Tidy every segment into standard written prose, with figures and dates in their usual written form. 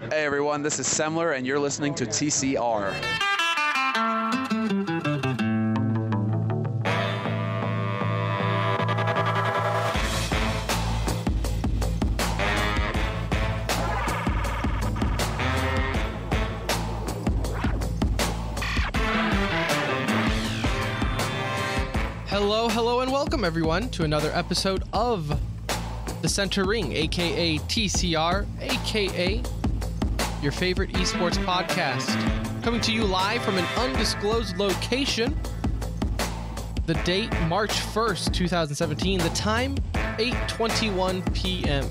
Hey everyone, this is Semler and you're listening to TCR. Hello, and welcome everyone to another episode of The Center Ring, aka TCR, aka your favorite esports podcast. Coming to you live from an undisclosed location. The date, March 1st, 2017. The time, 8:21 p.m.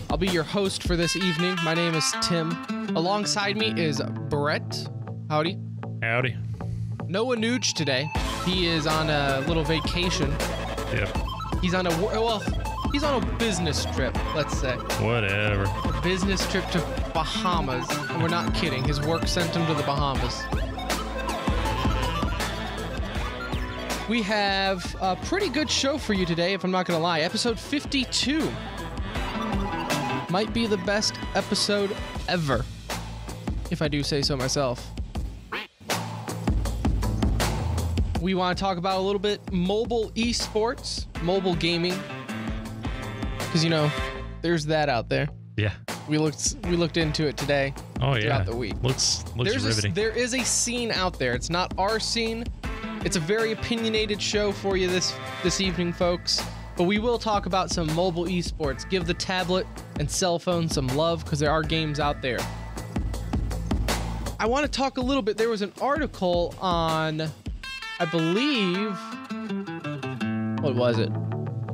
I'll be your host for this evening. My name is Tim. Alongside me is Brett. Howdy. Howdy. Noah Nuge today. He is on a little vacation. Yep. He's on a business trip, let's say. Whatever. A business trip to Bahamas. And we're not kidding. His work sent him to the Bahamas. We have a pretty good show for you today, if I'm not going to lie. Episode 52. Might be the best episode ever, if I do say so myself. We want to talk about a little bit mobile esports, mobile gaming, because there's that out there. Yeah. We looked into it today. Oh yeah. Throughout the week. Looks riveting. There is a scene out there. It's not our scene. It's a very opinionated show for you this evening, folks. But we will talk about some mobile esports. Give the tablet and cell phone some love because there are games out there. I want to talk a little bit. There was an article on, I believe, what was it?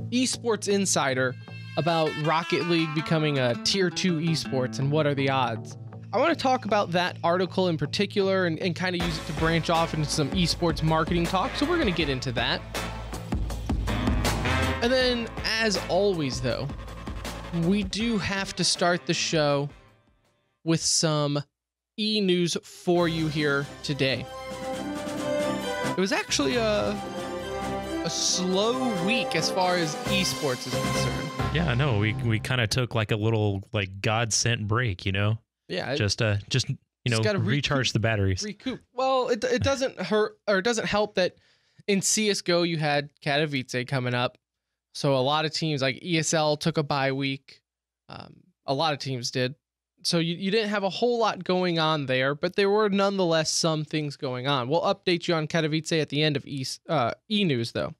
Esports Insider about Rocket League becoming a tier 2 esports and what are the odds. I want to talk about that article in particular and kind of use it to branch off into some esports marketing talk. So we're going to get into that. And then, as always, though, we do have to start the show with some e-news for you here today. It was actually a slow week as far as esports is concerned. Yeah, I know. We kind of took like a little God sent break, Yeah, just recharge the batteries. Recoup. Well, it doesn't hurt or it doesn't help that in CS:GO you had Katowice coming up, so a lot of teams like ESL took a bye week. A lot of teams did. So you didn't have a whole lot going on there, but there were nonetheless some things going on. We'll update you on Katowice at the end of e-news, though.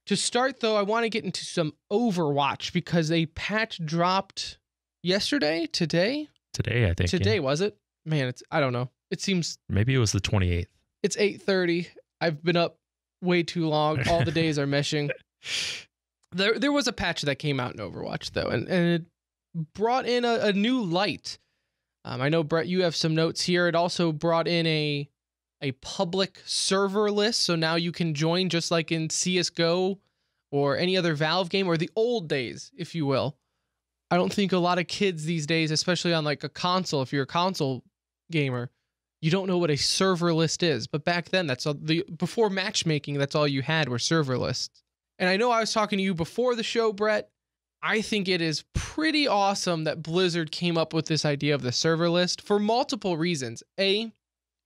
To start, though, I want to get into some Overwatch because a patch dropped yesterday, today? Today, I think. Today, yeah. was it? Man, I don't know. It seems... Maybe it was the 28th. It's 8:30. I've been up way too long. All the days are meshing. There was a patch that came out in Overwatch, though, and it brought in a new light. I know, Brett, you have some notes here. It also brought in a public server list, so now you can join just like in CS:GO or any other Valve game, or the old days, if you will. I don't think a lot of kids these days, especially on like a console, if you're a console gamer, you don't know what a server list is. But back then, before matchmaking, that's all you had were server lists. And I know I was talking to you before the show, Brett. I think it is pretty awesome that Blizzard came up with this idea of the server list for multiple reasons. A,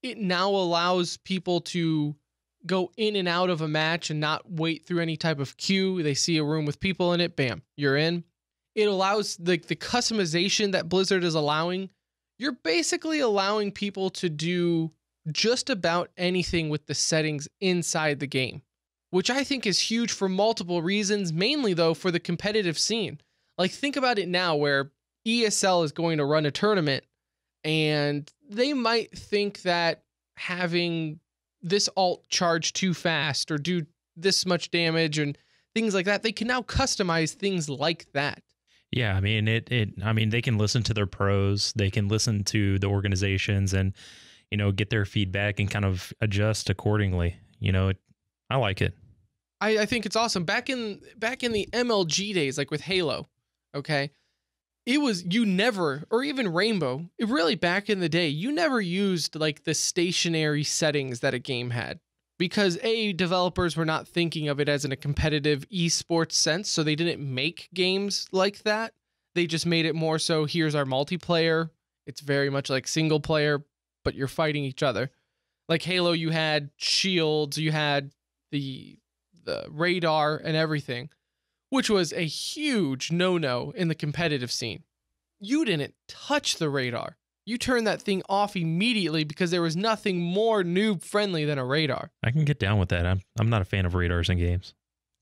it now allows people to go in and out of a match and not wait through any type of queue. They see a room with people in it, bam, you're in. It allows the customization that Blizzard is allowing. You're basically allowing people to do just about anything with the settings inside the game, which I think is huge for multiple reasons, mainly, though, for the competitive scene. Like, think about it now where ESL is going to run a tournament, and they might think that having this ult charge too fast or do this much damage and things like that, they can now customize things like that. Yeah, I mean, they can listen to their pros, they can listen to the organizations and, get their feedback and kind of adjust accordingly. I like it. I think it's awesome. Back in the MLG days, like with Halo, okay, it was, you never, or even Rainbow, it really back in the day, you never used like the stationary settings that a game had. Because developers were not thinking of it as in a competitive esports sense, so they didn't make games like that. They just made it more so, here's our multiplayer. It's very much like single player, but you're fighting each other. Like Halo, you had shields, you had the radar and everything, which was a huge no-no in the competitive scene. You didn't touch the radar. You turned that thing off immediately because there was nothing more noob-friendly than a radar. I can get down with that. I'm not a fan of radars in games.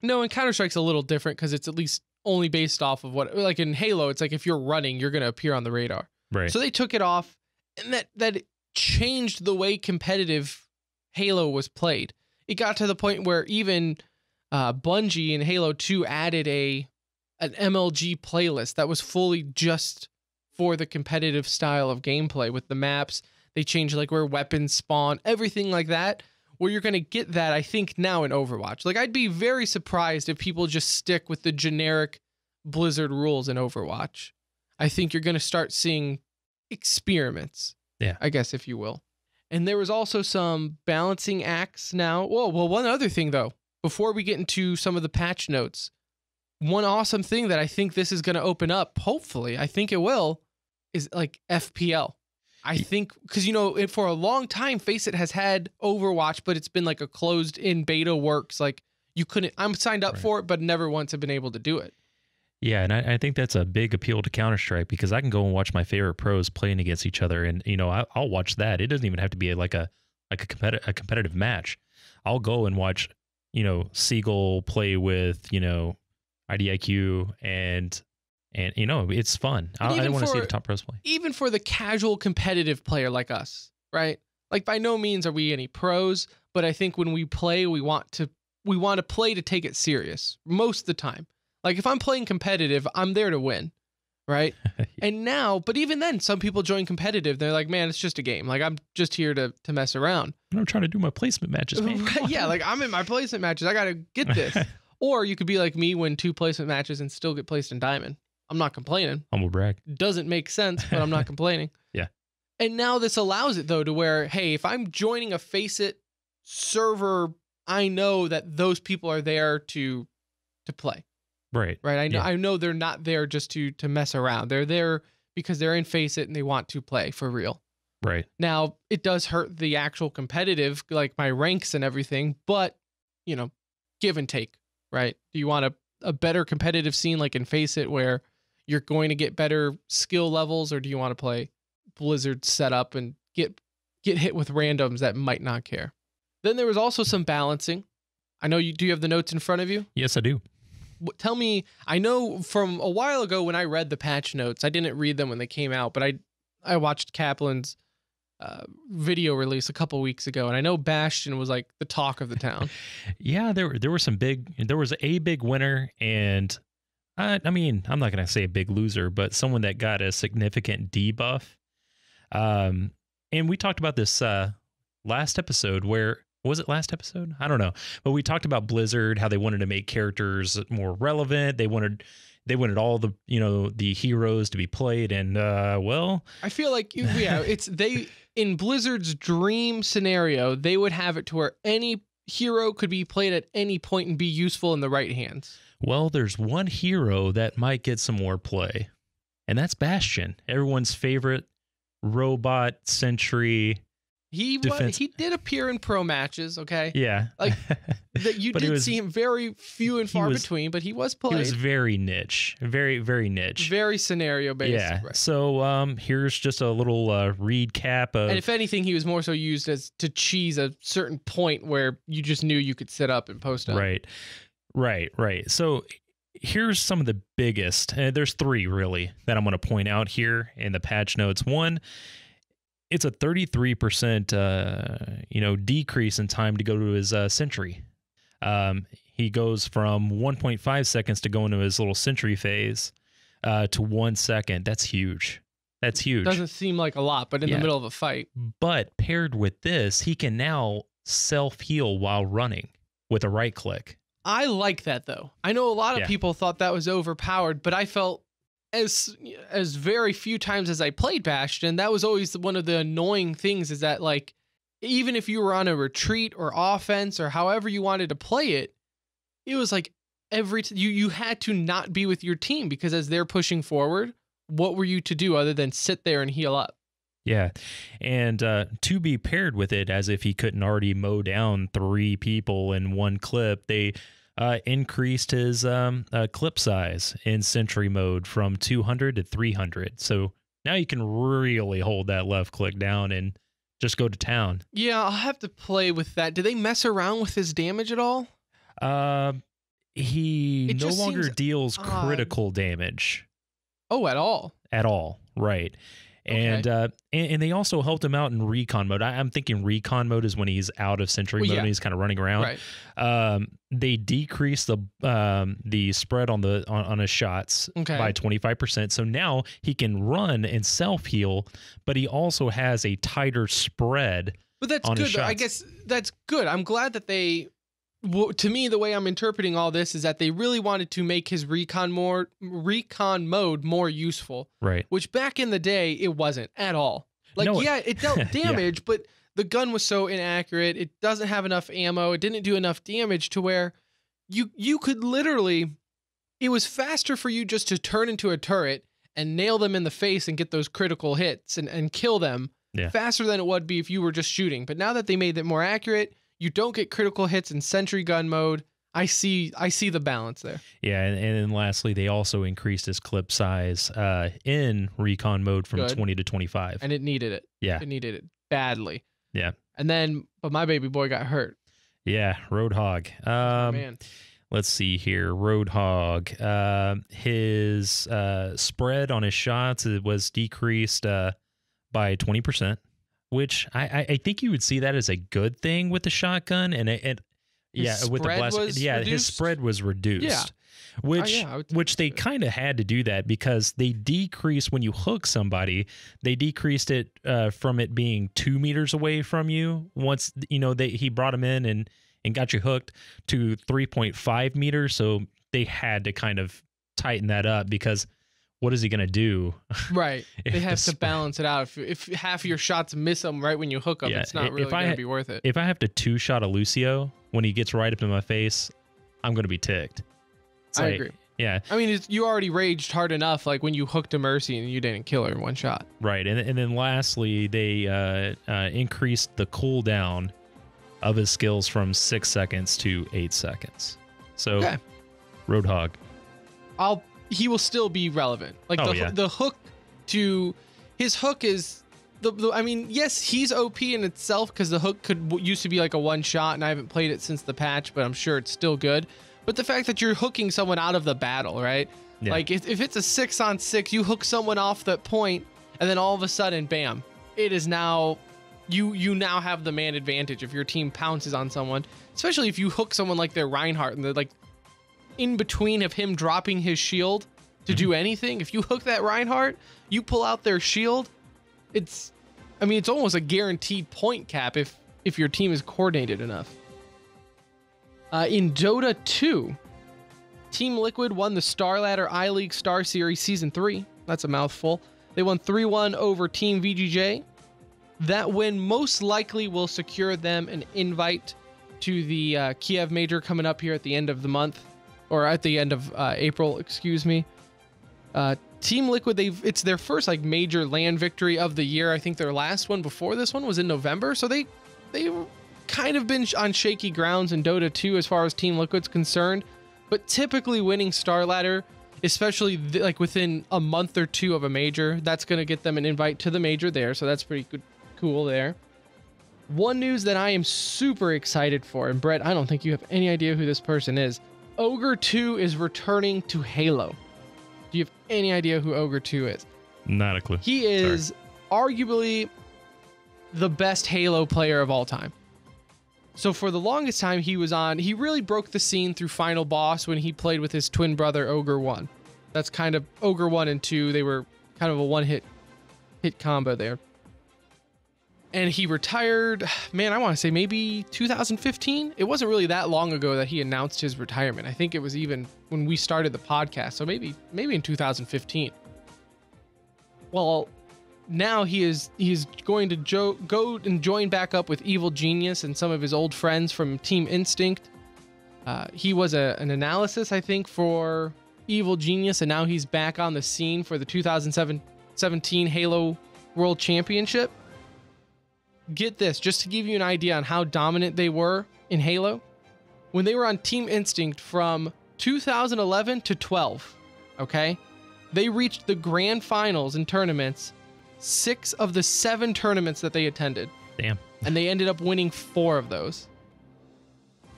No, and Counter-Strike's a little different because it's at least only based off of what, like in Halo, it's like if you're running, you're going to appear on the radar. Right. So they took it off, and that changed the way competitive Halo was played. It got to the point where even Bungie in Halo 2 added an MLG playlist that was fully just for the competitive style of gameplay with the maps. They changed like where weapons spawn, everything like that, where you're going to get that, I think, now in Overwatch. Like, I'd be very surprised if people just stick with the generic Blizzard rules in Overwatch. I think you're going to start seeing experiments, I guess, if you will. And there was also some balancing acts now. Well, one other thing, though, before we get into some of the patch notes, one awesome thing that I think this is going to open up, hopefully, I think it will, is like FPL. I think, because, you know, for a long time, Faceit has had Overwatch, but it's been like a closed in beta works. Like, you couldn't, I'm signed up for it, but never once have been able to do it. Yeah, and I think that's a big appeal to Counter-Strike, because I can go and watch my favorite pros playing against each other, and, you know, I'll watch that. It doesn't even have to be like a competitive match. I'll go and watch, you know, Seagull play with, you know, IDIQ, and you know, it's fun. I don't want to see the top pros play. Even for the casual competitive player like us, right? Like, by no means are we any pros, but I think when we play, we want to play to take it serious most of the time. Like, if I'm playing competitive, I'm there to win, right? And now, but even then, some people join competitive. They're like, man, it's just a game. Like, I'm just here to mess around. I'm trying to do my placement matches, man. Yeah, like, I'm in my placement matches. I got to get this. Or you could be like me, win 2 placement matches and still get placed in Diamond. I'm not complaining. Humble brag. Doesn't make sense, but I'm not complaining. Yeah. And now this allows it, though, to where, hey, if I'm joining a Faceit server, I know that those people are there to play. Right. Right. I know they're not there just to mess around. They're there because they're in Faceit and they want to play for real. Right. Now, it does hurt the actual competitive, like my ranks and everything, but, you know, give and take, right? Do you want a better competitive scene like in Faceit where you're going to get better skill levels, or do you want to play Blizzard setup and get hit with randoms that might not care? Then there was also some balancing. I know do you have the notes in front of you? Yes, I do. Tell me, I know from a while ago when I read the patch notes, I didn't read them when they came out, but I watched Kaplan's video release a couple weeks ago, and I know Bastion was like the talk of the town. Yeah, there was a big winner, and I mean, I'm not going to say a big loser, but someone that got a significant debuff. And we talked about this last episode, where was it last episode? I don't know. But we talked about Blizzard, how they wanted to make characters more relevant. They wanted all the, you know, the heroes to be played. And, well, I feel like, yeah, in Blizzard's dream scenario, they would have it to where any hero could be played at any point and be useful in the right hands. Well, there's one hero that might get some more play, and that's Bastion, everyone's favorite robot sentry. He did appear in pro matches, okay? Yeah. Like, that you did see him very few and far between, but he was played. He was very niche. Very, very niche. Very scenario based. Yeah. Right. So here's just a little recap of... And if anything, he was more so used as to cheese a certain point where you just knew you could sit up and post up. Right. So here's some of the biggest. There's 3 really that I'm going to point out here in the patch notes. One, it's a 33% decrease in time to go to his sentry. He goes from 1.5 seconds to go into his little sentry phase to 1 second. That's huge. Doesn't seem like a lot, but in the middle of a fight. But paired with this, he can now self-heal while running with a right click. I like that, though. I know a lot of people thought that was overpowered, but I felt as very few times as I played Bastion, that was always one of the annoying things, is that, like, even if you were on a retreat or offense or however you wanted to play it, it was like you had to not be with your team, because as they're pushing forward, what were you to do other than sit there and heal up? Yeah. And to be paired with it, as if he couldn't already mow down 3 people in one clip, they increased his clip size in Sentry mode from 200 to 300. So now you can really hold that left click down and just go to town. Yeah, I'll have to play with that. Do they mess around with his damage at all? He no longer deals odd. critical damage. Oh, at all? At all, right. And and they also helped him out in recon mode. I'm thinking recon mode is when he's out of Sentry mode and he's kind of running around. Right. They decreased the spread on his shots by 25%. So now he can run and self heal, but he also has a tighter spread. But that's on good. His shots. I guess that's good. I'm glad that they. To me, the way I'm interpreting all this is that they really wanted to make his recon mode more useful. Right. Which back in the day, it wasn't at all. Like, No, it dealt damage, but the gun was so inaccurate. It doesn't have enough ammo. It didn't do enough damage to where you could literally, it was faster for you just to turn into a turret and nail them in the face and get those critical hits and kill them faster than it would be if you were just shooting. But now that they made it more accurate, you don't get critical hits in sentry gun mode. I see the balance there. Yeah, and then lastly, they also increased his clip size in recon mode from 20 to 25. And it needed it. Yeah. It needed it badly. Yeah. And then, but my baby boy got hurt. Yeah, Roadhog. Man. Let's see here. Roadhog. His spread on his shots was decreased by 20%. Which I think you would see that as a good thing with the shotgun, and with the blast, his spread was reduced. Yeah. Which they kind of had to do that because they decreased when you hook somebody. They decreased it from it being 2 meters away from you. Once he brought him in and got you hooked to 3.5 meters, so they had to kind of tighten that up because. What is he going to do? Right. They have to balance it out. If half of your shots miss them right when you hook them, it's not really going to be worth it. If I have to 2-shot a Lucio when he gets right up in my face, I'm going to be ticked. I agree. Yeah. I mean, you already raged hard enough like when you hooked a Mercy and you didn't kill her in one shot. Right. And then lastly, they increased the cooldown of his skills from 6 seconds to 8 seconds. So, Roadhog. He will still be relevant. Like the hook to his hook is I mean, yes, he's OP in itself because the hook used to be like a one shot, and I haven't played it since the patch, but I'm sure it's still good. But the fact that you're hooking someone out of the battle, right? Yeah. Like if it's a 6-on-6, you hook someone off that point, and then all of a sudden, bam, it is now you now have the man advantage if your team pounces on someone, especially if you hook someone like their Reinhardt and they're like. In between of him dropping his shield to do anything, if you hook that Reinhardt, you pull out their shield, it's almost a guaranteed point cap if your team is coordinated enough. In Dota 2, Team Liquid won the StarLadder I-League Star Series Season 3. That's a mouthful. They won 3-1 over Team VGJ. That win most likely will secure them an invite to the Kiev Major coming up here at the end of the month. Or at the end of April, excuse me. Team Liquid, it's their first like major LAN victory of the year. I think their last one before this one was in November. So they kind of been on shaky grounds in Dota 2 as far as Team Liquid's concerned. But typically winning StarLadder, especially like within a month or two of a major, that's going to get them an invite to the major there. So that's pretty good, cool there. One news that I am super excited for, and Brett, I don't think you have any idea who this person is. Ogre 2 is returning to Halo. Do you have any idea who Ogre 2 is? Not a clue. He is arguably the best Halo player of all time. So for the longest time he really broke the scene through Final Boss when he played with his twin brother Ogre 1. That's kind of Ogre 1 and 2. They were kind of a one-hit combo there. And he retired, man, I want to say maybe 2015. It wasn't really that long ago that he announced his retirement. I think it was even when we started the podcast. So maybe in 2015. Well, now he's going to go and join back up with Evil Genius and some of his old friends from Team Instinct He was an analysis, I think, for Evil Genius, and now he's back on the scene for the 2017 Halo World Championship. Get this, just to give you an idea on how dominant they were in Halo. When they were on Team Instinct from 2011 to 12, okay? They reached the grand finals in tournaments, 6 of the 7 tournaments that they attended. Damn. And they ended up winning 4 of those.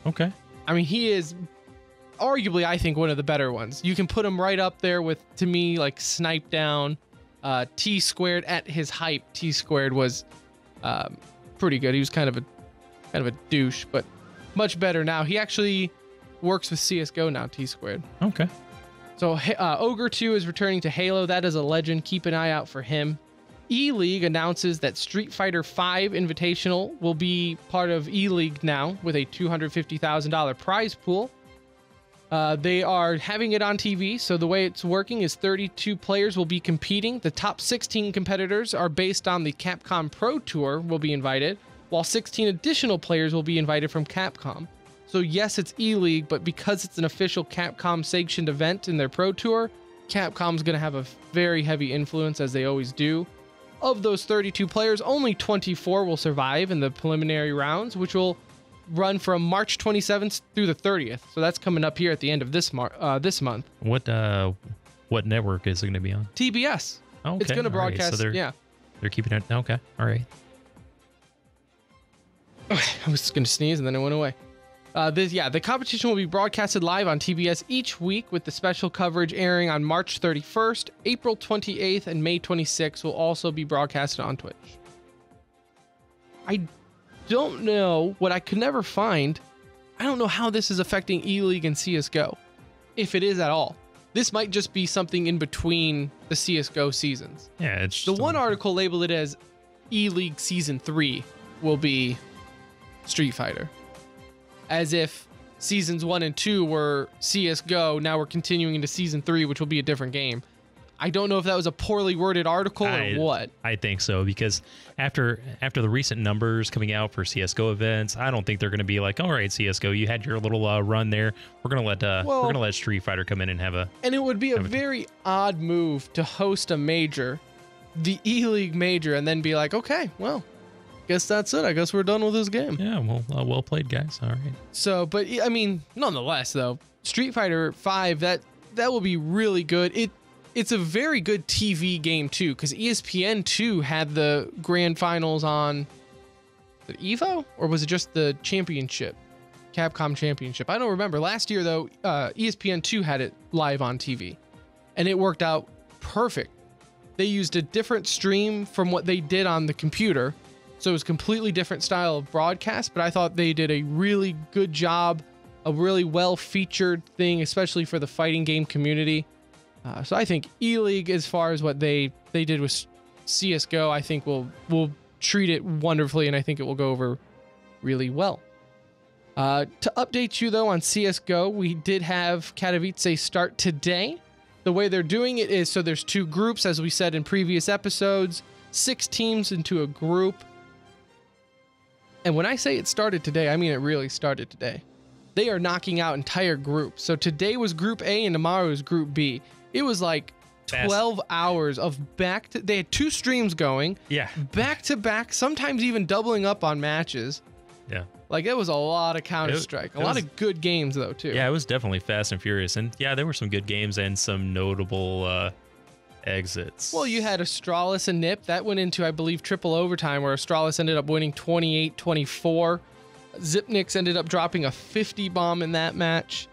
Okay. I mean, he is arguably, I think, one of the better ones. You can put him right up there with, to me, like Snipe Down, T Squared. At his hype, T Squared was pretty good. He was kind of a douche, but much better now. He actually works with CS:GO now, T Squared. Okay. So Ogre 2 is returning to Halo. That is a legend. Keep an eye out for him. E-League announces that Street Fighter V Invitational will be part of E-League now with a $250,000 prize pool. They are having it on TV, so the way it's working is 32 players will be competing. The top 16 competitors are based on the Capcom Pro Tour will be invited, while 16 additional players will be invited from Capcom. So yes, it's E-League, but because it's an official Capcom sanctioned event in their Pro Tour, Capcom's going to have a very heavy influence, as they always do. Of those 32 players, only 24 will survive in the preliminary rounds, which will run from March 27th through the 30th. So that's coming up here at the end of this month. What network is it going to be on? TBS. Okay. It's going to broadcast. So they're keeping it. Okay. All right. I was going to sneeze and then it went away. The competition will be broadcasted live on TBS each week, with the special coverage airing on March 31st, April 28th, and May 26th will also be broadcasted on Twitch. I don't know what I could never find. I don't know how this is affecting E-League and CS:GO, if it is at all. This might just be something in between the CS:GO seasons. Yeah, it's the one article labeled it as E-League Season 3 will be Street Fighter. As if Seasons 1 and 2 were CS:GO, now we're continuing into Season 3, which will be a different game. I don't know if that was a poorly worded article or what. I think so, because after the recent numbers coming out for CS:GO events, I don't think they're going to be like, all right, CS:GO, you had your little run there. We're going to let Street Fighter come in and have a. And it would be a very odd move to host a major, the E-League major, and then be like, okay, well, guess that's it. I guess we're done with this game. Yeah, well played, guys. All right. So, but I mean, nonetheless, though, Street Fighter V, that will be really good. It's a very good TV game too, because ESPN 2 had the grand finals on the Evo, or was it just the championship, Capcom Championship? I don't remember. Last year though, ESPN 2 had it live on TV, and it worked out perfect. They used a different stream from what they did on the computer. So it was a completely different style of broadcast, but I thought they did a really good job, a really well-featured thing, especially for the fighting game community. So I think E-League, as far as what they did with CS:GO, I think will treat it wonderfully, and I think it will go over really well. To update you, though, on CS:GO, we did have Katowice start today. The way they're doing it is, so there's 2 groups, as we said in previous episodes, 6 teams into a group. And when I say it started today, I mean it really started today. They are knocking out entire groups. So today was Group A and tomorrow is Group B. It was like 12 hours of they had 2 streams going. Yeah. Back to back, sometimes even doubling up on matches. Yeah. Like, it was a lot of Counter-Strike. A lot of good games, though, too. Yeah, it was definitely fast and furious. And yeah, there were some good games and some notable exits. Well, you had Astralis and Nip. That went into, I believe, triple overtime, where Astralis ended up winning 28-24. Zipnix ended up dropping a 50 bomb in that match.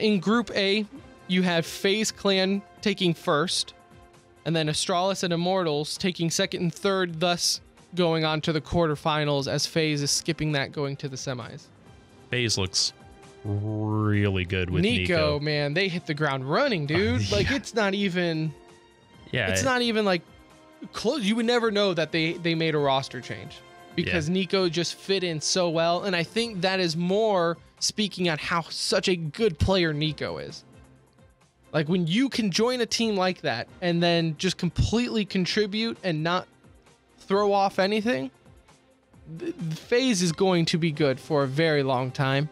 In Group A, you had FaZe Clan taking first, and then Astralis and Immortals taking second and third, thus going on to the quarterfinals, as FaZe is skipping that, going to the semis. FaZe looks really good with Nico. Man, they hit the ground running, dude. Yeah. Like, it's not even... Yeah, it's not even like close. You would never know that they made a roster change, because Nico just fit in so well. And I think that is more speaking on how such a good player Nico is. Like, when you can join a team like that and then just completely contribute and not throw off anything, the FaZe is going to be good for a very long time.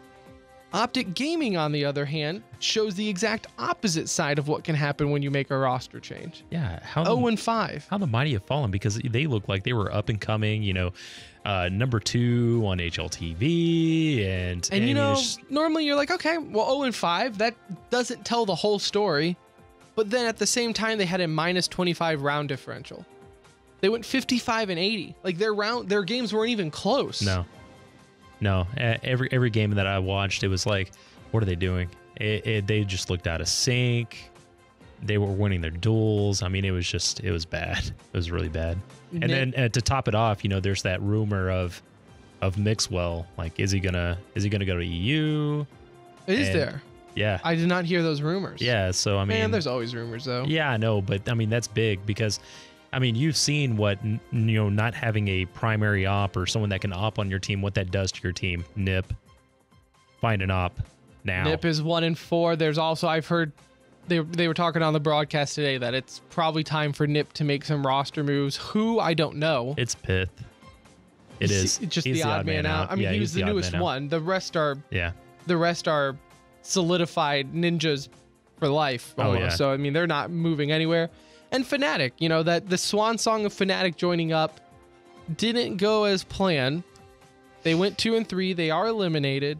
Optic Gaming, on the other hand, shows the exact opposite side of what can happen when you make a roster change. Yeah. 0-5. How the mighty have fallen, because they look like they were up and coming, number 2 on HLTV. And normally you're like, okay, well, 0-5, that doesn't tell the whole story. But then at the same time, they had a -25 round differential. They went 55-80. Like their games weren't even close. No. Every game that I watched, it was like, what are they doing? They just looked out of sync. They were winning their duels. I mean, it was bad. It was really bad. And then to top it off, there's that rumor of Mixwell. Like, is he gonna go to EU? Is there? Yeah. I did not hear those rumors. Yeah. So I mean, man, there's always rumors though. Yeah, I know, but I mean that's big because, I mean, you've seen what not having a primary op or someone that can op on your team, what that does to your team. Nip, find an op now. Nip is 1-4. There's also, I've heard they were talking on the broadcast today that it's probably time for Nip to make some roster moves. Who, I don't know. It's Pith. It is. It's just the odd man out. I mean, he was the newest one. The rest are solidified ninjas for life. Almost. Oh, yeah. So I mean, they're not moving anywhere. And Fnatic, that the swan song of Fnatic joining up didn't go as planned. They went 2-3. They are eliminated.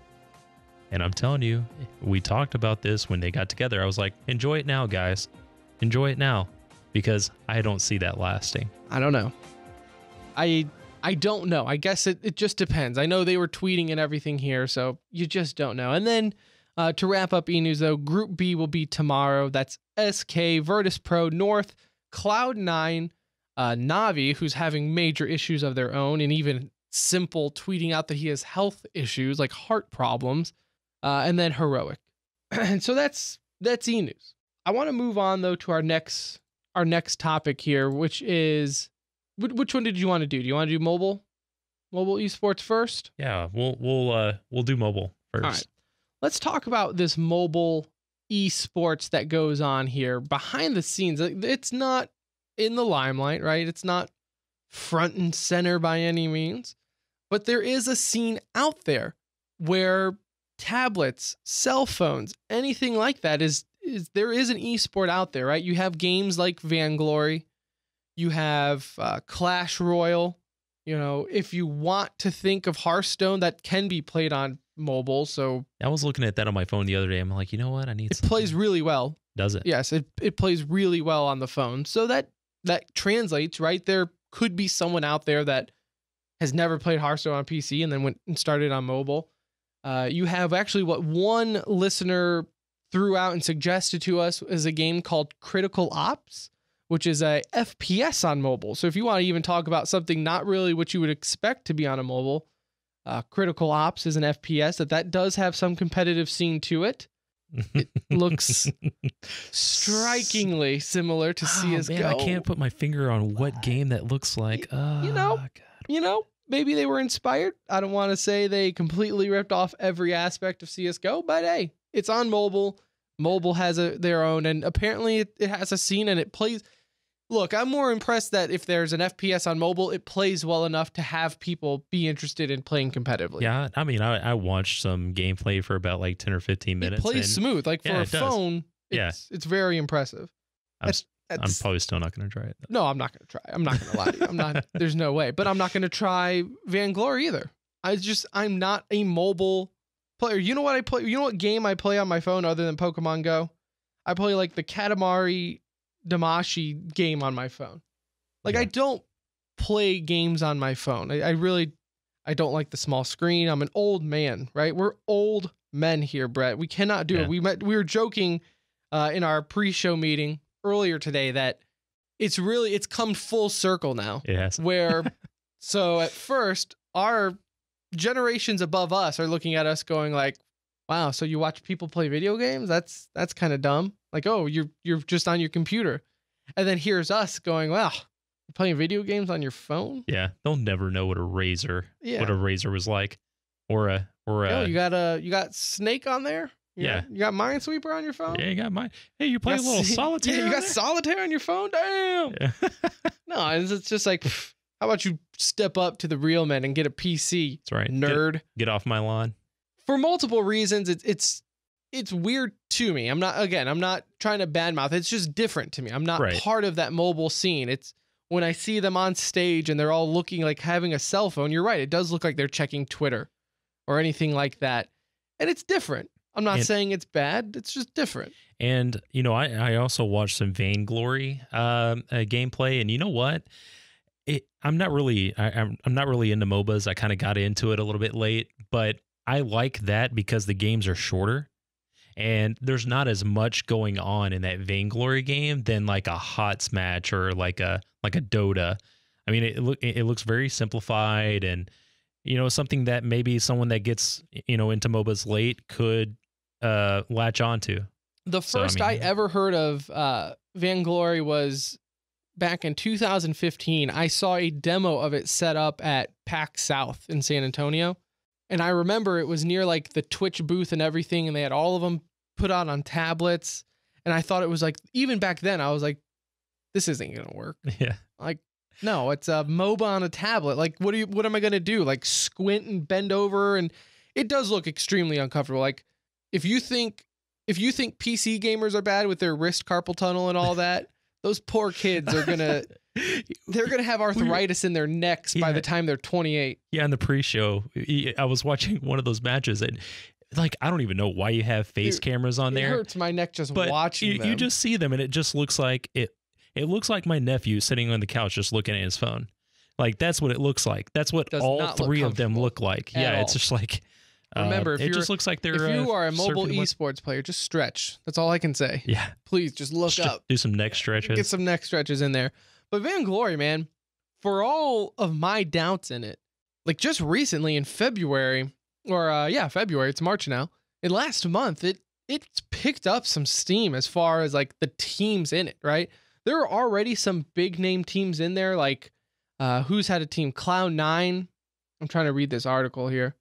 And I'm telling you, we talked about this when they got together. I was like, enjoy it now, guys. Enjoy it now. Because I don't see that lasting. I don't know. I don't know. I guess it just depends. I know they were tweeting and everything here, so you just don't know. And then to wrap up e-news, though, Group B will be tomorrow. That's SK, Virtus Pro, North, Cloud9, Navi, who's having major issues of their own, and even Simple tweeting out that he has health issues, like heart problems, and then Heroic. And so that's e-news. I want to move on, though, to our next topic here, which is... Which one did you want to do? Do you want to do mobile esports first? Yeah, we'll do mobile first. All right. Let's talk about this mobile esports that goes on here behind the scenes. It's not in the limelight, right? It's not front and center by any means, but there is a scene out there where tablets, cell phones, anything like that is there is an esport out there, right? You have games like Vainglory. You have Clash Royale. If you want to think of Hearthstone, that can be played on mobile. So I was looking at that on my phone the other day. I'm like, you know what? It plays really well. Does it? Yes, it plays really well on the phone. So that translates, right? There could be someone out there that has never played Hearthstone on PC and then went and started on mobile. You have actually what one listener threw out and suggested to us is a game called Critical Ops, which is a FPS on mobile. So if you want to even talk about something not really what you would expect to be on a mobile, Critical Ops is an FPS that does have some competitive scene to it. It looks strikingly similar to CSGO. Man, I can't put my finger on what game that looks like. Maybe they were inspired. I don't want to say they completely ripped off every aspect of CSGO, but hey, it's on mobile. Mobile has their own, and apparently it has a scene and it plays. Look, I'm more impressed that if there's an FPS on mobile, it plays well enough to have people be interested in playing competitively. Yeah, I mean, I watched some gameplay for about like 10 or 15 minutes. It plays smooth. Like for a phone, it's very impressive. I'm probably still not going to try it, though. No, I'm not going to try. I'm not going to lie to you. I'm not. There's no way. But I'm not going to try Vainglory either. I'm not a mobile player. You know what I play? You know what game I play on my phone other than Pokemon Go? I play like the Katamari Damacy game on my phone. Like, I don't play games on my phone. I don't like the small screen. I'm an old man, right? We're old men here, Brett. We cannot do it. We were joking in our pre-show meeting earlier today that it's come full circle now. Yes. So at first, our generations above us are looking at us going like, wow, so you watch people play video games? That's kind of dumb. Like, oh, you're just on your computer. And then here's us going, wow, you're playing video games on your phone? Yeah, they'll never know what a Razor was like. Or you got Snake on there? You got Minesweeper on your phone? Yeah, you got mine. Hey, you play a little Solitaire? Yeah, you got Solitaire on your phone? Damn. Yeah. No, it's just like, how about you step up to the real men and get a PC? That's right. Nerd. Get off my lawn. for multiple reasons, it's weird to me. I'm not trying to badmouth. It's just different to me. I'm not Right. part of that mobile scene. It's when I see them on stage and they're all looking like having a cell phone. You're right. It does look like they're checking Twitter or anything like that. And it's different. I'm not saying it's bad. It's just different. And, I also watched some Vainglory gameplay, and you know what? I'm not really into MOBAs. I kind of got into it a little bit late, but I like that because the games are shorter and there's not as much going on in that Vainglory game than like a HOTS match or like a Dota. I mean, it looks very simplified, and something that maybe someone that gets into MOBAs late could latch onto. The first I ever heard of Vainglory was back in 2015. I saw a demo of it set up at PAX South in San Antonio. And I remember it was near like the Twitch booth and everything. And they had all of them put out on tablets. And I thought it was like, even back then, I was like, this isn't going to work. Yeah. Like, no, it's a MOBA on a tablet. Like, what am I going to do? Like squint and bend over? And it does look extremely uncomfortable. Like if you think PC gamers are bad with their wrist carpal tunnel and all that, those poor kids are they're gonna have arthritis in their necks by the time they're 28. Yeah, in the pre-show, I was watching one of those matches, and like I don't even know why you have face cameras on there. It hurts my neck just watching them. You just see them, and it just looks like it looks like my nephew sitting on the couch just looking at his phone. Like that's what it looks like. That's what all three of them look like. Yeah, it's just like. Remember, it just looks like they're. If you are a mobile esports player, just stretch. That's all I can say. Yeah. Please just look up. Do some neck stretches. Get some neck stretches in there. But Vainglory, man, for all of my doubts in it, like just recently in February, February, it's March now. In last month, it's picked up some steam as far as like the teams in it, right? There are already some big name teams in there, like who's had a team? Cloud9. I'm trying to read this article here.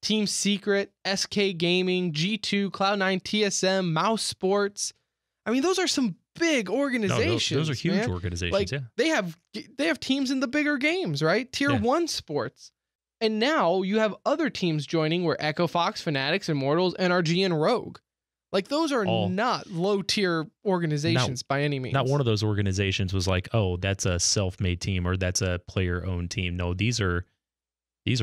Team Secret, SK Gaming, G2, Cloud9, TSM, Mouse Sports. I mean, those are some big organizations. Those are huge man. organizations. Like, yeah, they have teams in the bigger games, right? Tier 1 sports. And now you have other teams joining where Echo Fox, Fanatics, Immortals, NRG, and Rogue. Like those are not low tier organizations by any means. Not one of those organizations was like, oh, that's a self-made team or that's a player-owned team. No, these are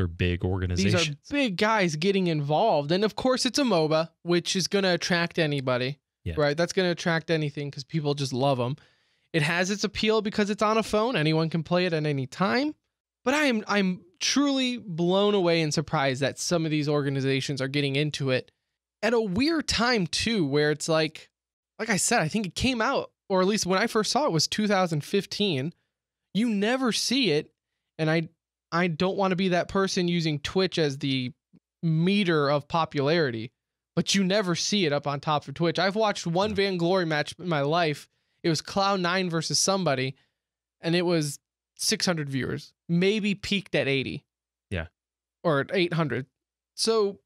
big organizations. These are big guys getting involved. And of course, it's a MOBA, which is going to attract anybody, right? That's going to attract anything because people just love them. It has its appeal because it's on a phone. Anyone can play it at any time. But I'm truly blown away and surprised that some of these organizations are getting into it at a weird time, too, where it's like I said, I think it came out, or at least when I first saw it was 2015. You never see it. And I don't want to be that person using Twitch as the meter of popularity, but you never see it up on top of Twitch. I've watched one Vainglory match in my life. It was Cloud9 versus somebody, and it was 600 viewers, maybe peaked at 80. Yeah. Or 800. So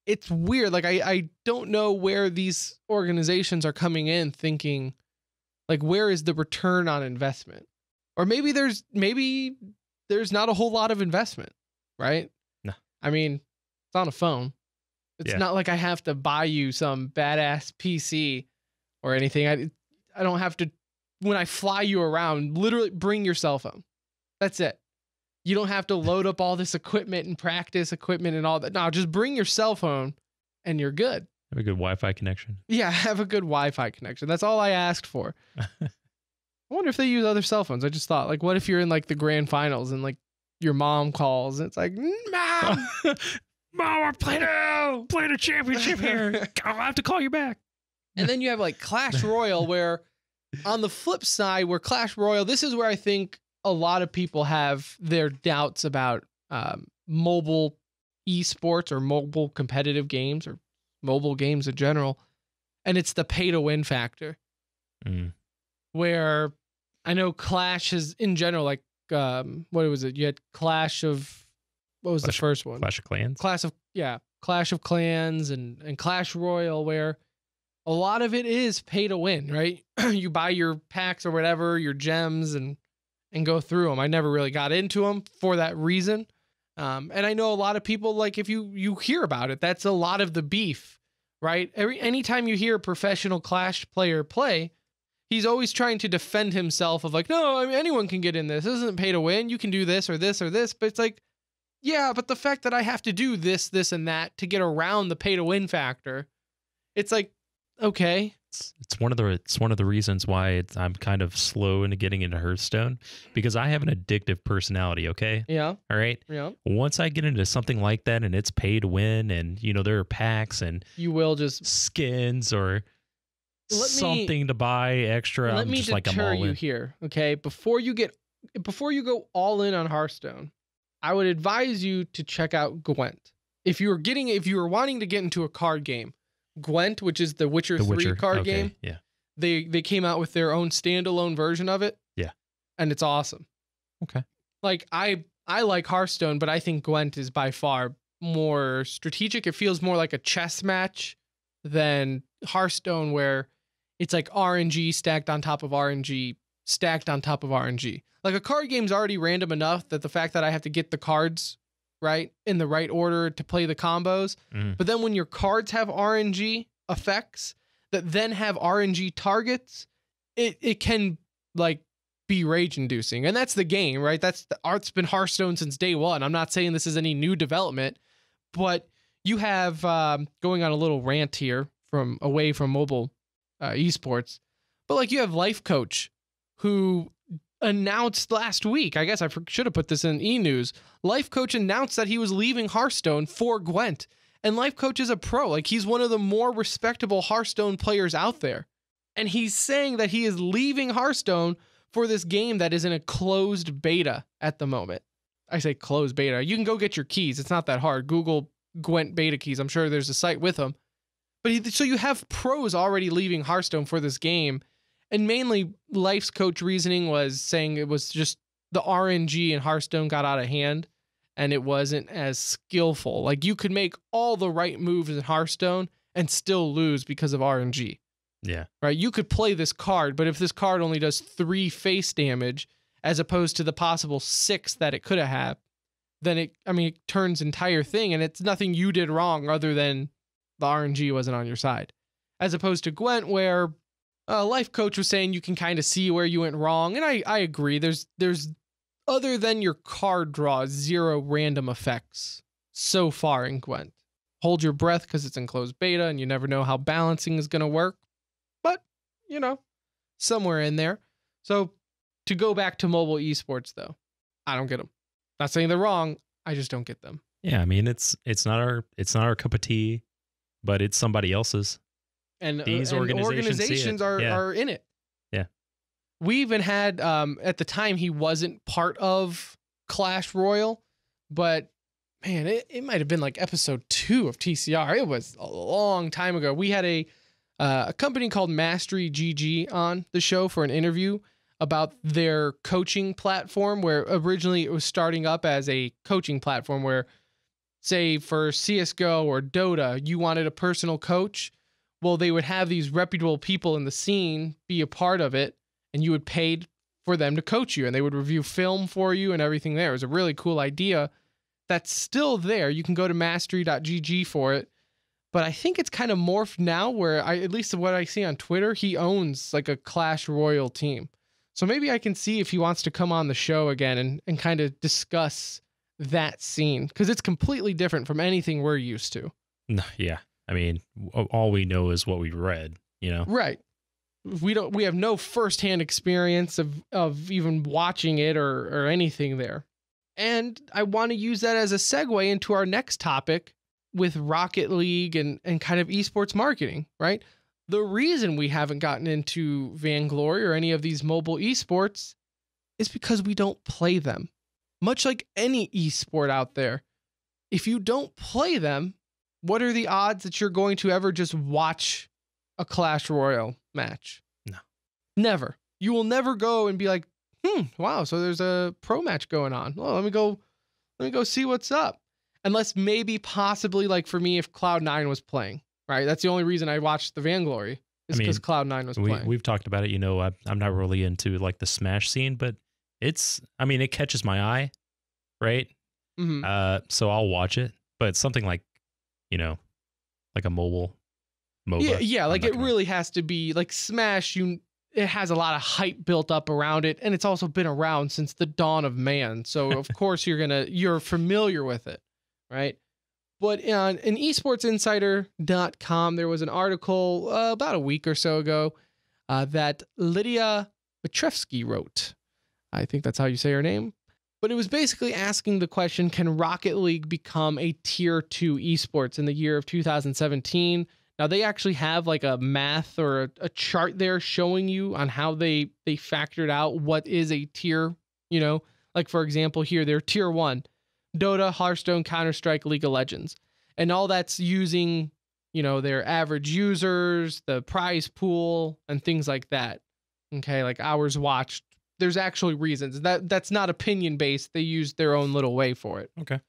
it's weird. Like, I don't know where these organizations are coming in thinking, like, where is the return on investment? Or maybe there's not a whole lot of investment, right? No. I mean, it's on a phone. It's not like I have to buy you some badass PC or anything. I don't have to, when I fly you around, literally bring your cell phone. That's it. You don't have to load up all this equipment and practice equipment and all that. No, just bring your cell phone and you're good. Have a good Wi-Fi connection. Yeah, have a good Wi-Fi connection. That's all I asked for. I wonder if they use other cell phones. I just thought, like, what if you're in like the grand finals and like your mom calls and it's like, Mom, we're playing a championship here. I'll have to call you back. And then you have like Clash Royale, where on the flip side, where Clash Royale, this is where I think a lot of people have their doubts about mobile esports or mobile competitive games or mobile games in general. And it's the pay to win factor. Where I know Clash is in general, like, what was it? You had Clash of, what was the first one? Clash of Clans? Clash of Clans and Clash Royale, where a lot of it is pay to win, right? You buy your packs or whatever, your gems and go through them. I never really got into them for that reason. And I know a lot of people, like, if you hear about it, that's a lot of the beef, right? Anytime you hear a professional Clash player play, he's always trying to defend himself of like, no, I mean, anyone can get in this. This isn't pay to win. You can do this or this or this. But it's like, yeah, but the fact that I have to do this, this, and that to get around the pay to win factor, it's like, okay. It's one of the reasons why I'm kind of slow into getting into Hearthstone, because I have an addictive personality. Okay. Yeah. All right. Yeah. Once I get into something like that and it's pay to win, and there are packs and you will just skins or something to buy extra, let I'm me just like, I'm deter all you in. here. Okay. Before you go all in on Hearthstone, I would advise you to check out Gwent. If you were wanting to get into a card game, Gwent, which is the Witcher 3 card game. Yeah. They came out with their own standalone version of it. Yeah. And it's awesome. Okay. Like I like Hearthstone, but I think Gwent is by far more strategic. It feels more like a chess match than Hearthstone, where it's like RNG stacked on top of RNG stacked on top of RNG. Like a card game's already random enough that the fact that I have to get the cards right in the right order to play the combos. But then when your cards have RNG effects that then have RNG targets, it can like be rage inducing. And that's the game, right? That's the art's been Hearthstone since day one. I'm not saying this is any new development, but you have going on a little rant here from away from mobile esports, but like you have Life Coach who announced last week, I guess I should have put this in e-news, Life Coach announced that he was leaving Hearthstone for Gwent. And Life Coach is a pro. Like, he's one of the more respectable Hearthstone players out there. And he's saying that he is leaving Hearthstone for this game that is in a closed beta at the moment. I say closed beta. You can go get your keys. It's not that hard. Google Gwent beta keys. I'm sure there's a site with them. But so you have pros already leaving Hearthstone for this game. And mainly, Life's Coach reasoning was saying it was just the RNG in Hearthstone got out of hand and it wasn't as skillful. Like, you could make all the right moves in Hearthstone and still lose because of RNG. Yeah. Right? You could play this card, but if this card only does 3 face damage as opposed to the possible 6 that it could have had, then it turns entire thing, and it's nothing you did wrong other than the RNG wasn't on your side. As opposed to Gwent, where Life Coach was saying you can kind of see where you went wrong, and I agree. There's other than your card draw, 0 random effects so far in Gwent. Hold your breath because it's in closed beta, and you never know how balancing is going to work. But, somewhere in there. So, to go back to mobile esports, though, I don't get them. Not saying they're wrong. I just don't get them. Yeah, I mean, it's not our cup of tea, but it's somebody else's. And these organizations are in it. Yeah. We even had, at the time, he wasn't part of Clash Royale, but man, it might have been like episode 2 of TCR. It was a long time ago. We had a company called Mastery GG on the show for an interview about their coaching platform, where originally it was starting up as a coaching platform where, say, for CSGO or Dota, you wanted a personal coach. Well, they would have these reputable people in the scene be a part of it, and you would pay for them to coach you, and they would review film for you and everything there. It was a really cool idea that's still there. You can go to mastery.gg for it, but I think it's kind of morphed now where, at least what I see on Twitter, he owns like a Clash Royale team. So maybe I can see if he wants to come on the show again and kind of discuss that scene, because it's completely different from anything we're used to. No, yeah. I mean, all we know is what we read, Right. We have no firsthand experience of even watching it or anything there. And I want to use that as a segue into our next topic with Rocket League and kind of esports marketing, right? The reason we haven't gotten into Vainglory or any of these mobile esports is because we don't play them. Much like any esport out there, if you don't play them, what are the odds that you're going to ever just watch a Clash Royale match? No. Never. You will never go and be like, wow, so there's a pro match going on. Well, let me go see what's up. Unless maybe possibly, like for me, if Cloud9 was playing, right? That's the only reason I watched the Vainglory, is because Cloud9 was playing. We've talked about it, I'm not really into like the Smash scene, but it catches my eye, right? So I'll watch it, but something like, like a mobile MOBA. Yeah, like it really has to be like Smash. It has a lot of hype built up around it, and it's also been around since the dawn of man. So of course you're familiar with it, right? But on esportsinsider.com, there was an article about a week or so ago that Lydia Petrevsky wrote. I think that's how you say her name. But it was basically asking the question, can Rocket League become a tier 2 esports in the year of 2017? Now, they actually have like a math or a chart there showing you on how they factored out what is a tier, like for example, here, they're tier 1, Dota, Hearthstone, Counter-Strike, League of Legends. And all that's using, their average users, the prize pool, and things like that. Okay, like hours watched. There's actually reasons. That's not opinion based. They use their own little way for it. Okay.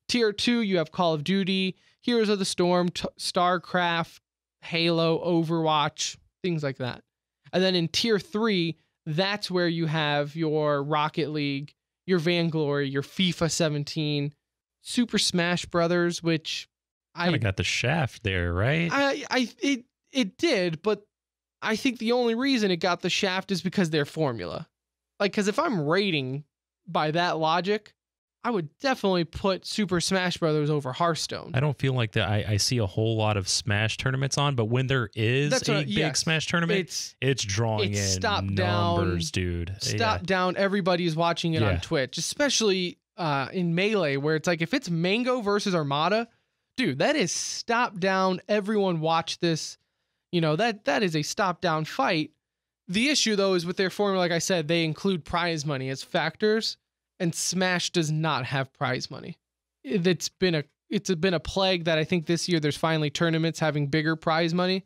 Tier 2, you have Call of Duty, Heroes of the Storm, StarCraft, Halo, Overwatch, things like that. And then in Tier 3, that's where you have your Rocket League, your Vainglory, your FIFA 17, Super Smash Brothers, which I got the shaft there, right? It did, but I think the only reason it got the shaft is because their formula. Like, because if I'm rating by that logic, I would definitely put Super Smash Brothers over Hearthstone. I don't feel like that. I see a whole lot of Smash tournaments on, but when there is big Smash tournament, it's drawing in numbers, dude. Down. Everybody's watching it on Twitch, especially in Melee, where it's like if it's Mango versus Armada, dude, that is stop down. Everyone watch this. That is a stop down fight. The issue, though, is with their formula, like I said, they include prize money as factors, and Smash does not have prize money. It's been a plague that I think this year there's finally tournaments having bigger prize money,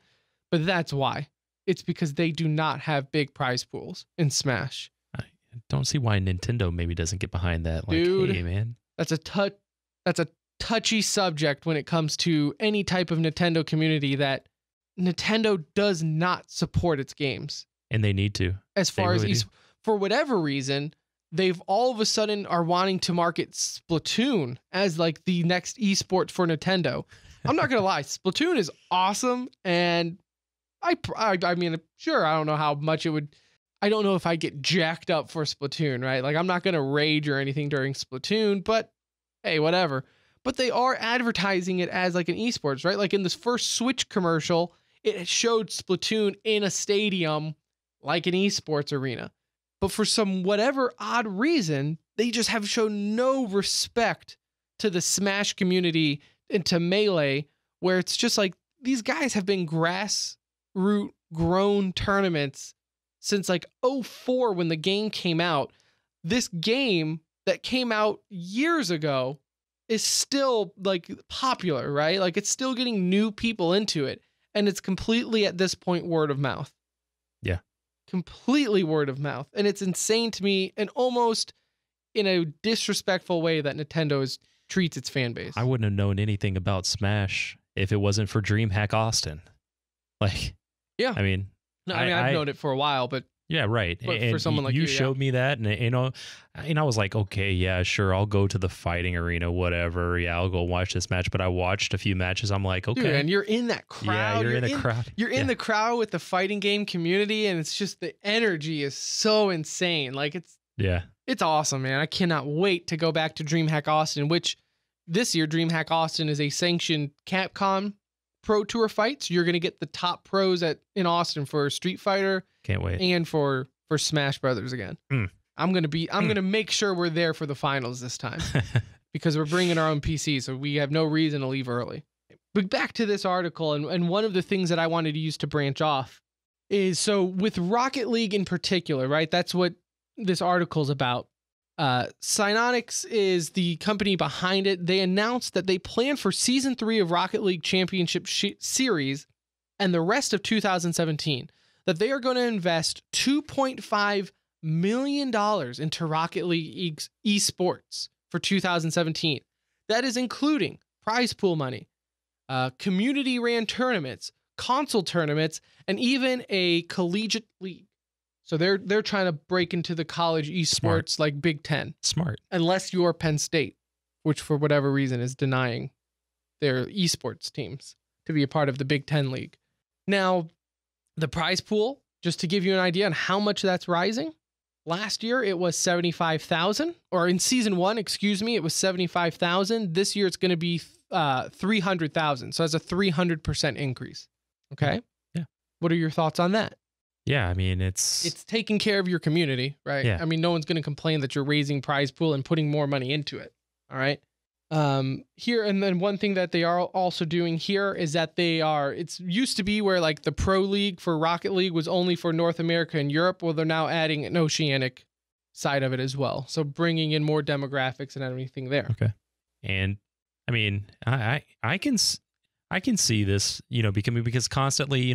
but that's why. It's because they do not have big prize pools in Smash. I don't see why Nintendo maybe doesn't get behind that. Like, dude, hey, man. That's a touchy subject when it comes to any type of Nintendo community, that Nintendo does not support its games. And they need to. As far as for whatever reason, they've all of a sudden are wanting to market Splatoon as like the next esport for Nintendo. I'm not gonna lie, Splatoon is awesome, and I mean, sure, I don't know how much it would. I don't know if I get jacked up for Splatoon, right? Like, I'm not gonna rage or anything during Splatoon, but hey, whatever. But they are advertising it as like an esports, right? Like in this first Switch commercial, it showed Splatoon in a stadium like an esports arena. But for some whatever odd reason, they just have shown no respect to the Smash community and to Melee, where it's just like these guys have been grassroots grown tournaments since like 2004 when the game came out. This game that came out years ago is still like popular, right? Like it's still getting new people into it. And it's completely at this point word of mouth. Yeah. Completely word of mouth. And it's insane to me, and almost in a disrespectful way that Nintendo treats its fan base. I wouldn't have known anything about Smash if it wasn't for DreamHack Austin. Like, yeah. I mean, I've known it for a while, but yeah, right. But and for someone like you showed me that, and I was like, okay, yeah, sure, I'll go to the fighting arena, whatever. Yeah, I'll go watch this match. But I watched a few matches. I'm like, okay, dude, and you're in that crowd. Yeah, you're in the crowd. You're in the crowd with the fighting game community, and it's just the energy is so insane. Like it's awesome, man. I cannot wait to go back to DreamHack Austin, which this year DreamHack Austin is a sanctioned Capcom Pro Tour fight. So you're going to get the top pros in Austin for Street Fighter. Can't wait. And for Smash Brothers again. I'm going to make sure we're there for the finals this time because we're bringing our own PC. So we have no reason to leave early. But back to this article. And one of the things that I wanted to use to branch off is, so with Rocket League in particular, right? That's what this article's about. Psyonix is the company behind it. They announced that they plan for season 3 of Rocket League Championship Series and the rest of 2017, that they are going to invest $2.5 million into Rocket League esports for 2017. That is including prize pool money, community ran tournaments, console tournaments, and even a collegiate league. So they're trying to break into the college esports like Big Ten. Smart. Unless you're Penn State. which for whatever reason is denying their esports teams to be a part of the Big Ten League. Now, the prize pool, just to give you an idea on how much that's rising, last year it was 75,000, or in season 1, excuse me, it was 75,000. This year it's going to be 300,000. So that's a 300% increase. Okay? Yeah. What are your thoughts on that? Yeah, I mean, it's taking care of your community, right? Yeah. I mean, no one's going to complain that you're raising prize pool and putting more money into it. All right. Here, and then one thing that they are also doing here is that it's used to be where like the pro league for Rocket League was only for North America and Europe. Well, they're now adding an oceanic side of it as well. So bringing in more demographics and everything there. okay. And I mean, I can see this, because constantly,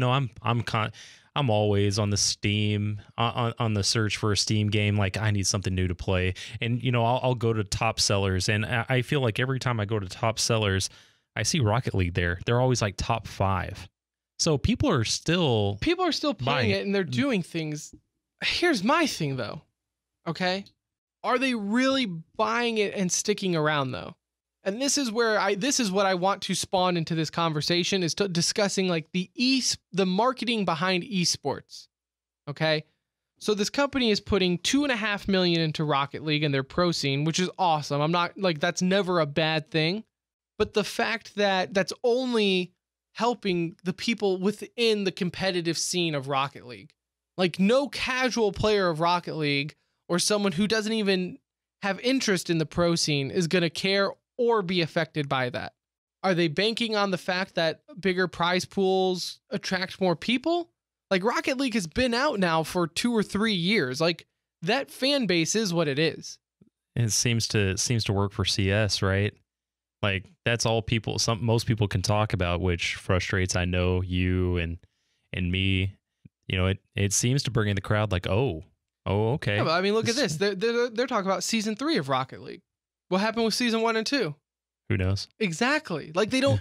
I'm always on the Steam, on the search for a Steam game. Like, I need something new to play. And, I'll go to top sellers. And I feel like every time I go to top sellers, I see Rocket League there. They're always like top 5. So people are still playing it and they're doing things. Here's my thing, though. Okay. Are they really buying it and sticking around, though? And this is where this is what I want to spawn into this conversation, is discussing like the marketing behind esports. Okay. So this company is putting $2.5 million into Rocket League and their pro scene, which is awesome. I'm not like, that's never a bad thing, but the fact that that's only helping the people within the competitive scene of Rocket League, like no casual player of Rocket League or someone who doesn't even have interest in the pro scene is going to care or be affected by that. Are they banking on the fact that bigger prize pools attract more people? Like, Rocket League has been out now for 2 or 3 years. Like, that fan base is what it is. It seems to work for CS, right? Like, that's all most people can talk about, which frustrates, I know, you and me. It seems to bring in the crowd like, oh, okay. Yeah, but I mean, look at this. They're talking about season 3 of Rocket League. What happened with season 1 and 2? Who knows? Exactly. Like, they don't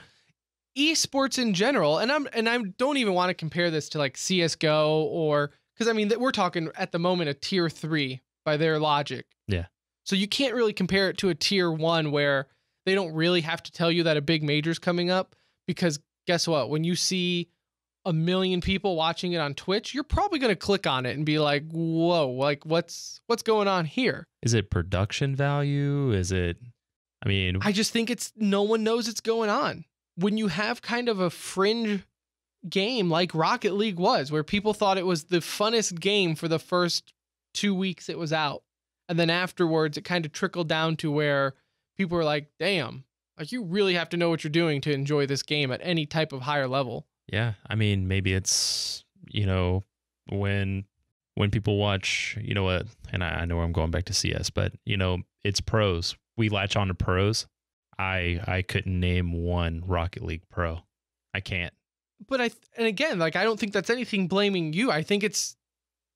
esports in general. And I don't even want to compare this to like CS:GO, or because I mean, we're talking at the moment a tier 3 by their logic. Yeah. So you can't really compare it to a tier 1 where they don't really have to tell you that a big major's coming up, because guess what? When you see 1 million people watching it on Twitch, you're probably going to click on it and be like, whoa, like what's going on here? Is it production value? Is it, I just think no one knows it's going on. When you have kind of a fringe game like Rocket League was, where people thought it was the funnest game for the first 2 weeks it was out. And then afterwards, it kind of trickled down to where people were like, damn, like you really have to know what you're doing to enjoy this game at any type of higher level. yeah, maybe it's, when people watch, and I know I'm going back to CS, but, it's pros. We latch on to pros. I couldn't name one Rocket League pro. I can't. But and again, like, I don't think that's anything blaming you. I think it's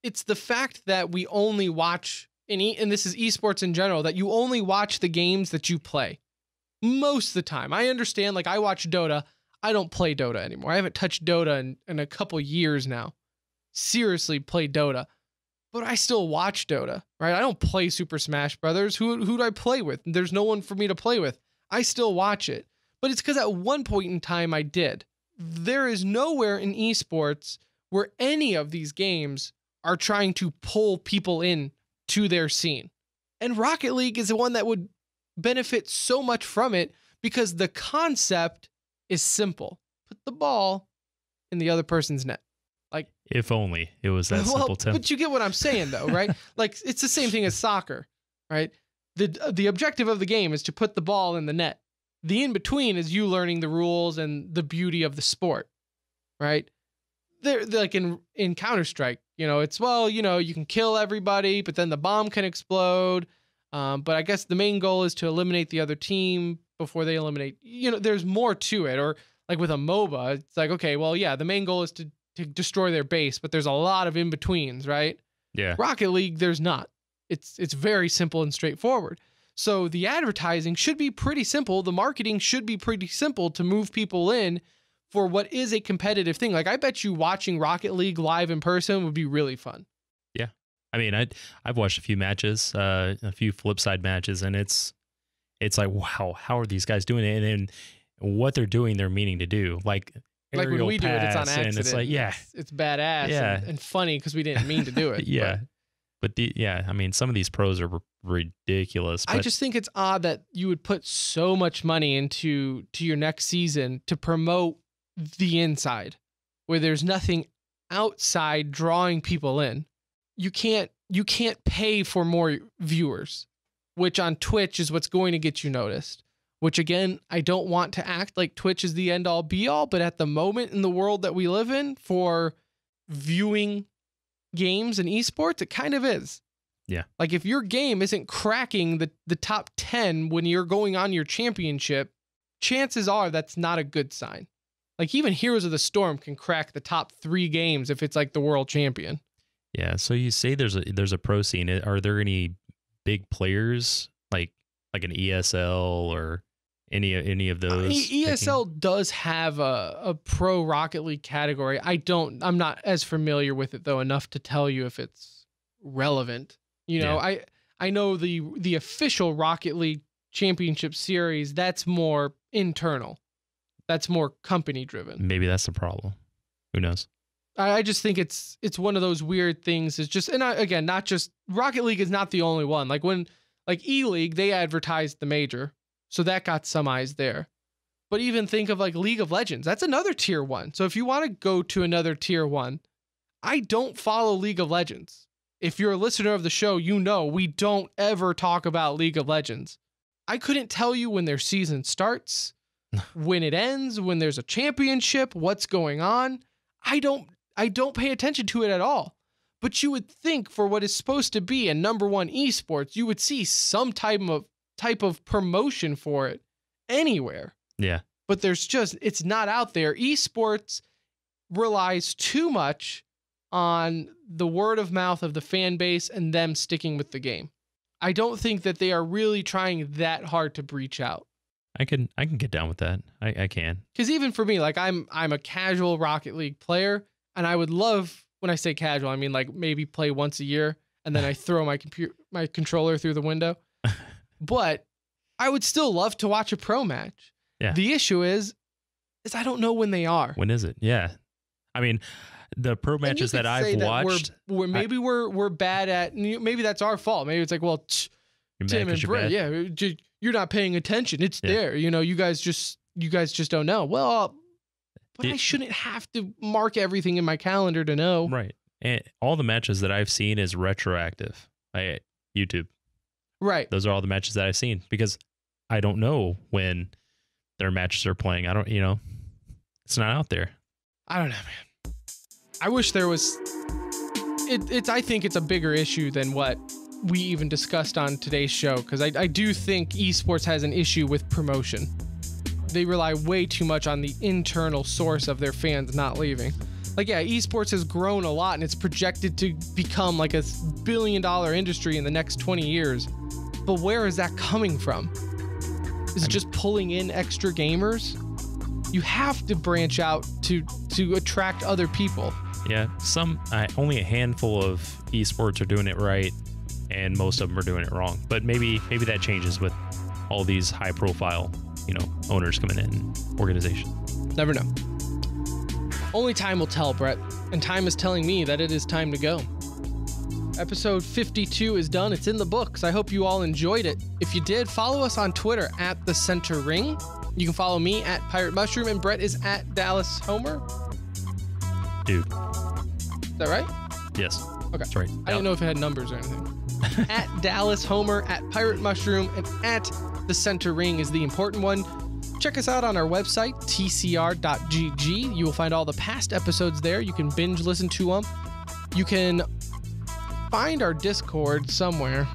the fact that we only watch, and this is esports in general, that you only watch the games that you play most of the time. I understand, like, I watch Dota. I don't play Dota anymore. I haven't touched Dota in a couple years now. Seriously play Dota. But I still watch Dota, right? I don't play Super Smash Brothers. Who do I play with? There's no one for me to play with. I still watch it. But it's because at one point in time I did. There is nowhere in esports where any of these games are trying to pull people in to their scene. And Rocket League is the one that would benefit so much from it, because the concept is simple. Put the ball in the other person's net. Like, if only it was that simple, Tim. But you get what I'm saying, though, right? Like, it's the same thing as soccer, right? The objective of the game is to put the ball in the net. The in-between is you learning the rules and the beauty of the sport, right? They're like in Counter-Strike, it's, well, you can kill everybody, but then the bomb can explode. But I guess the main goal is to eliminate the other team before they eliminate, there's more to it. Or like with a MOBA, it's like, okay, well, yeah, the main goal is to destroy their base, but there's a lot of in-betweens, right? Yeah. Rocket League, there's not. It's very simple and straightforward. So the advertising should be pretty simple. The marketing should be pretty simple to move people in for what is a competitive thing. Like, I bet you watching Rocket League live in person would be really fun. Yeah. I've watched a few matches, a few flip side matches, and it's it's like, wow, how are these guys doing it? And then what they're doing, they're meaning to do. Like when we do it, it's on pass, accident. and it's like, yeah, it's badass and funny because we didn't mean to do it. yeah. But I mean, some of these pros are ridiculous. But I just think it's odd that you would put so much money into your next season to promote the inside, where there's nothing outside drawing people in. You can't pay for more viewers, which on Twitch is what's going to get you noticed. Which again, I don't want to act like Twitch is the end all be all, but at the moment in the world that we live in for viewing games and esports, it kind of is. Yeah. Like if your game isn't cracking the top 10 when you're going on your championship, chances are that's not a good sign. Like even Heroes of the Storm can crack the top 3 games if it's like the world champion. Yeah. So you say there's a pro scene. Are there any big players like an ESL or any of those? ESL does have a pro Rocket League category. I'm not as familiar with it though enough to tell you if it's relevant. You know, Yeah. I know the official Rocket League Championship series, that's more internal. That's more company driven. Maybe that's the problem. Who knows? I just think it's one of those weird things. It's just, and again, not just Rocket League is not the only one. Like when E-League, they advertised the major. So that got some eyes there. But even think of like League of Legends. That's another tier 1. So if you want to go to another tier 1, I don't follow League of Legends. If you're a listener of the show, you know we don't ever talk about League of Legends. I couldn't tell you when their season starts, when it ends, when there's a championship, what's going on. I don't pay attention to it at all. But you would think for what is supposed to be a #1 esports, you would see some type of promotion for it anywhere. Yeah. But it's not out there. Esports relies too much on the word of mouth of the fan base and them sticking with the game. I don't think that they are really trying that hard to breach out. I can get down with that. I can. Because even for me, like I'm a casual Rocket League player, and I would love, when I say casual, I mean like maybe play once a year and then I throw my controller through the window. But I would still love to watch a pro match. Yeah. The issue is I don't know when they are. When is it? Yeah. I mean, the pro matches that I've watched, we're bad at. Maybe that's our fault. Maybe it's like, well, Tim and Brett, you're not paying attention. It's there. You know, you guys just don't know. Well, but I shouldn't have to mark everything in my calendar to know. Right. And all the matches that I've seen is retroactive. YouTube. Right. Those are all the matches that I've seen because I don't know when their matches are playing. It's not out there. I don't know, man. I wish there was. I think it's a bigger issue than what we even discussed on today's show, because I do think esports has an issue with promotion. They rely way too much on the internal source of their fans not leaving. Like, yeah, esports has grown a lot and it's projected to become like a $1 billion industry in the next 20 years. But where is that coming from? Is it just pulling in extra gamers? You have to branch out to attract other people. Yeah, only a handful of esports are doing it right, and most of them are doing it wrong. But maybe that changes with all these high-profile, owners coming in, organizations. Never know. Only time will tell, Brett, and time is telling me that it is time to go. Episode 52 is done. It's in the books. I hope you all enjoyed it. If you did, follow us on Twitter at The Center Ring. You can follow me at Pirate Mushroom, and Brett is at Dallas Homer. Dude. Is that right? Yes. Okay. That's right. I didn't know if it had numbers or anything. At Dallas Homer, at Pirate Mushroom, and at The Center Ring is the important one. Check us out on our website, tcr.gg. You will find all the past episodes there. You can binge listen to them. You can find our Discord somewhere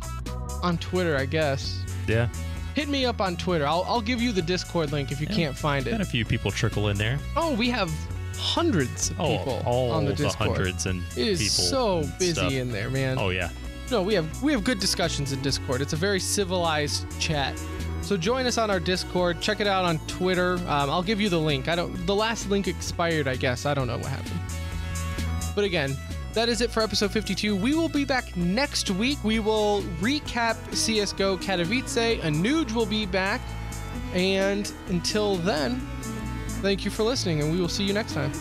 on Twitter, I guess. Yeah. Hit me up on Twitter. I'll give you the Discord link if you can't find it. Got a few people trickle in there. Oh, we have hundreds of people on the Discord. Hundreds and it is people so busy in there, man. Oh yeah. No, we have good discussions in Discord. It's a very civilized chat. So join us on our Discord. Check it out on Twitter. I'll give you the link. The last link expired, I guess. I don't know what happened. But again, that is it for episode 52. We will be back next week. We will recap CSGO Katowice. Anuj will be back. And until then, thank you for listening, and we will see you next time.